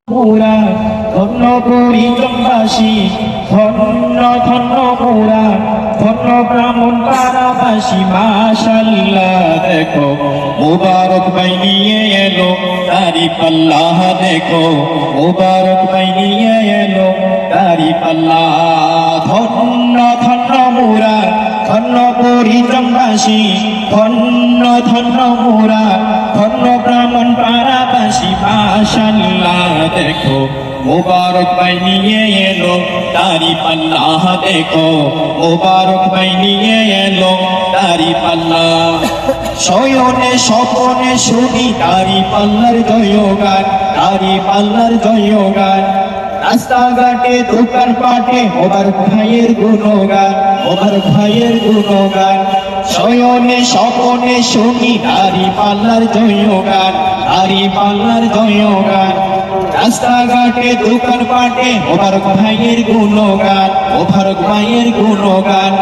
মোরা ধন্য পরিজনবাসী, ধন্য ধন্য মোরা ধন্য ব্রাহ্মণ পাড়াবাসী। মাশাআল্লাহ দেখো মুবারক ভাই নিয়ে এলো তারি পাল্লা, দেখো মুবারক ভাই নিয়ে এলো তারি পাল্লা। ধন্য ধন্য মোরা ধন্য পরিজনবাসী, ধন্য ধন্য মোরা ধন্য ব্রাহ্মণ পাড়াবাসী। মাশাআল্লাহ দেখো মুবারক ভাই নিয়ে এলো তারি পাল্লা, দেখো মুবারক ভাই নিয়ে এলো তারি পাল্লা। শয়নে স্বপনে শুনি তারি পাল্লার জয়গান, তারি পাল্লার জয়গান। রাস্তাঘাটে দোকান পাটে মোবারক ভাইয়ের গুণগান, মোবারক ভাইয়ের গুণগান। শয়নে স্বপনে শুনি তারি পাল্লার জয়গান, তারি পাল্লার জয়গান। রাস্তাঘাটে দোকান পাটে মোবারক ভাইয়ের গুণগান, মোবারক ভাইয়ের গুণগান।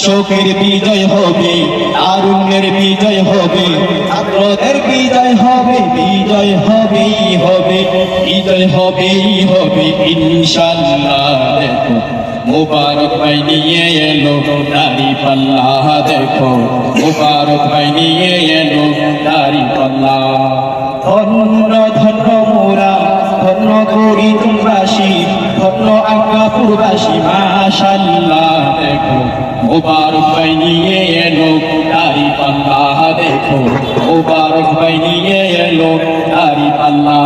শোকের বিজয় হবে, তারুণ্যের বিজয় হবে, ছাত্রদের বিজয় হবে, বিজয় হবেই হবে, বিজয় হবেই হবে ইনশাআল্লাহ। দেখো মুবারক ভাই নিয়ে এলো তারি পাল্লা, দেখো মুবারক ভাই নিয়ে এলো তারি পাল্লা। ধন্য ধন্য মোরা ধন্য পরিজনবাসী, ধন্য আজ্ঞাপুরবাসী। মাশাআল্লাহ দেখো মুবারক ভাই নিয়ে এলো তারি পাল্লা, দেখো মুবারক ভাই নিয়ে এলো তারি পাল্লা।